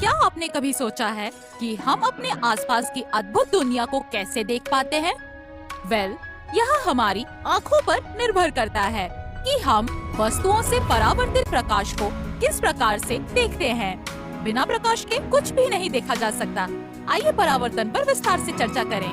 क्या आपने कभी सोचा है कि हम अपने आसपास की अद्भुत दुनिया को कैसे देख पाते हैं? यह हमारी आँखों पर निर्भर करता है कि हम वस्तुओं से परावर्तित प्रकाश को किस प्रकार से देखते हैं। बिना प्रकाश के कुछ भी नहीं देखा जा सकता। आइए परावर्तन पर विस्तार से चर्चा करें।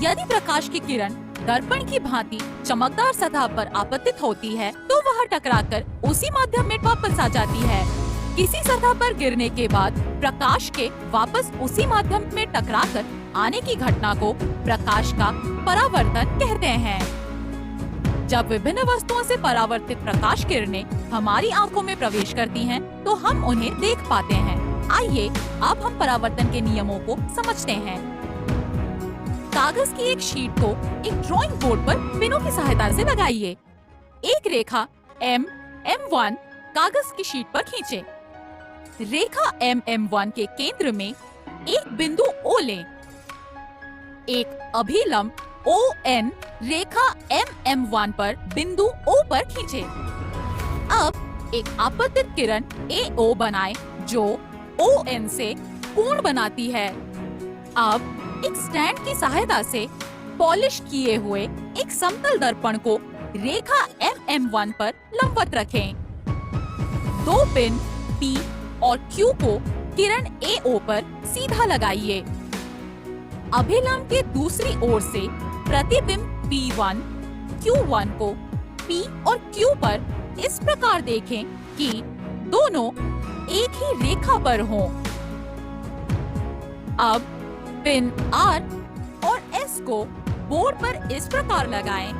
यदि प्रकाश की किरण दर्पण की भांति चमकदार सतह पर आपतित होती है, तो वह टकराकर उसी माध्यम में वापस आ जाती है। किसी सतह पर गिरने के बाद प्रकाश के वापस उसी माध्यम में टकराकर आने की घटना को प्रकाश का परावर्तन कहते हैं। जब विभिन्न वस्तुओं से परावर्तित प्रकाश किरणें हमारी आंखों में प्रवेश करती हैं, तो हम उन्हें देख पाते हैं। आइए अब हम परावर्तन के नियमों को समझते हैं। कागज की एक शीट को एक ड्राइंग बोर्ड पर पिनों की सहायता से लगाइए। एक रेखा MM1 कागज की शीट पर खींचे। रेखा MM1 के केंद्र में एक बिंदु O लें। एक अभिलंब ON रेखा MM1 पर बिंदु O पर खींचे। अब एक आपतित किरण AO बनाएं जो ON से कोण बनाती है। अब एक स्टैंड की सहायता से पॉलिश किए हुए एक समतल दर्पण को रेखा MM1 पर लंबवत रखें। दो पिन P और Q को किरण AO पर सीधा लगाइए। अभिलंब के दूसरी ओर से प्रतिबिंब P1, Q1 को P और Q पर इस प्रकार देखें कि दोनों एक ही रेखा पर हों। अब पिन R और S को बोर्ड पर इस प्रकार लगाएं।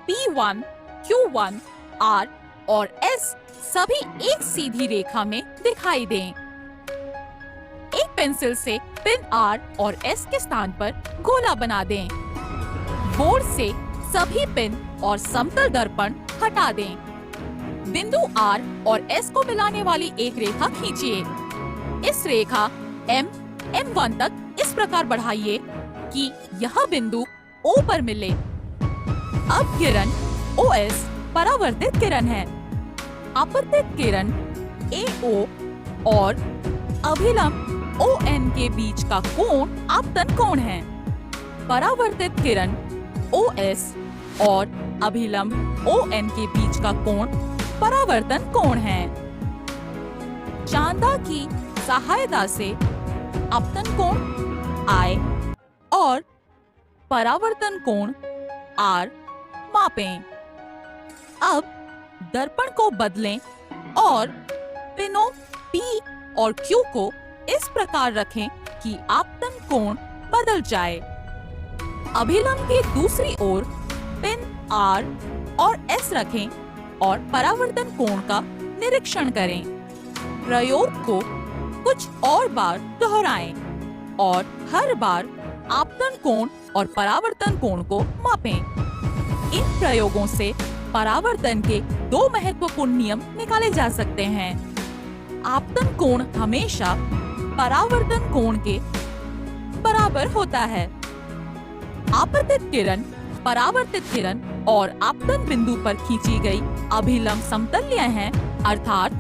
P1, Q1, R और S सभी एक सीधी रेखा में दिखाई दें। एक पेंसिल से पिन R और S के स्थान पर गोला बना दें। बोर्ड से सभी पिन और समतल दर्पण हटा दें। बिंदु R और S को मिलाने वाली एक रेखा खींचिए। इस रेखा M1 तक इस प्रकार बढ़ाइए कि यह बिंदु O पर मिले। अब किरण OS परावर्तित किरण है। आपतित किरण AO और अभिलंब ON के बीच का कोण आपतन कोण है। परावर्तित किरण OS और अभिलंब ON के बीच का कोण परावर्तन कोण है। चांदा की सहायता से आपतन कोण I और परावर्तन कोण R मापें। अब दर्पण को बदलें और पिनों P और Q को इस प्रकार रखें कि आपतन कोण बदल जाए। अभिलंब के दूसरी ओर पिन R और S रखें और परावर्तन कोण का निरीक्षण करें। प्रयोग को कुछ और बार दोहराएं और हर बार आपतन कोण और परावर्तन कोण को मापें। इन प्रयोगों से परावर्तन के दो महत्वपूर्ण नियम निकाले जा सकते हैं। आपतन कोण हमेशा परावर्तन कोण के बराबर होता है। आपतित किरण, परावर्तित किरण और आपतन बिंदु पर खींची गई अभिलंब समतल्य हैं, अर्थात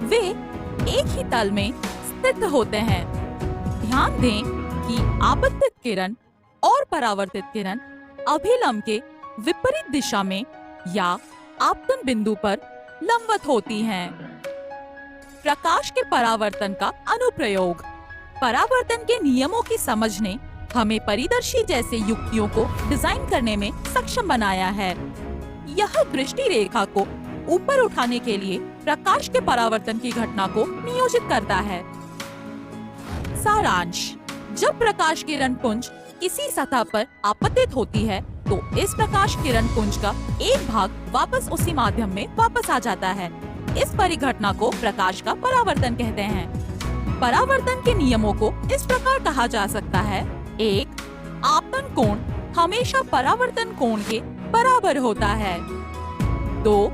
वे एक ही तल में स्थित होते हैं। ध्यान दें कि आपतित किरण और परावर्तित किरण अभिलंब के विपरीत दिशा में या आपतन बिंदु पर लंबवत होती हैं। प्रकाश के परावर्तन का अनुप्रयोग। परावर्तन के नियमों की समझ ने हमें परिदर्शी जैसे युक्तियों को डिजाइन करने में सक्षम बनाया है। यह दृष्टि रेखा को ऊपर उठाने के लिए प्रकाश के परावर्तन की घटना को नियोजित करता है। सारांश: जब प्रकाश किरण पुंज किसी सतह पर आपतित होती है, तो इस प्रकाश किरण पुंज का एक भाग वापस उसी माध्यम में वापस आ जाता है। इस परिघटना को प्रकाश का परावर्तन कहते हैं। परावर्तन के नियमों को इस प्रकार कहा जा सकता है। 1. आपतन कोण हमेशा परावर्तन कोण के बराबर होता है। 2.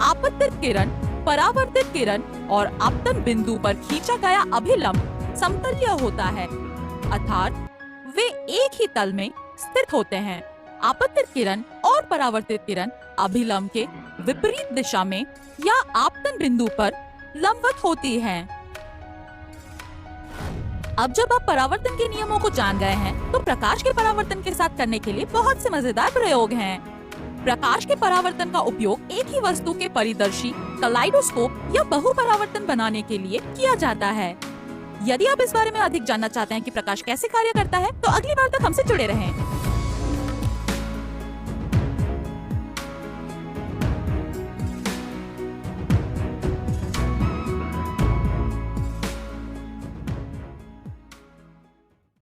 आपतित किरण, परावर्तित किरण और आपतन बिंदु पर खींचा गया अभिलंब समतल्य होता है, अर्थात वे एक ही तल में स्थित होते हैं। आपतित किरण और परावर्तित किरण अभिलंब के विपरीत दिशा में या आपतन बिंदु पर लंबवत होती हैं। अब जब आप परावर्तन के नियमों को जान गए हैं, तो प्रकाश के परावर्तन के साथ करने के लिए बहुत से मजेदार प्रयोग हैं। प्रकाश के परावर्तन का उपयोग एक ही वस्तु के परिदर्शी, कलाइडोस्कोप या बहु परावर्तन बनाने के लिए किया जाता है। यदि आप इस बारे में अधिक जानना चाहते हैं कि प्रकाश कैसे कार्य करता है, तो अगली बार तक हमसे जुड़े रहें।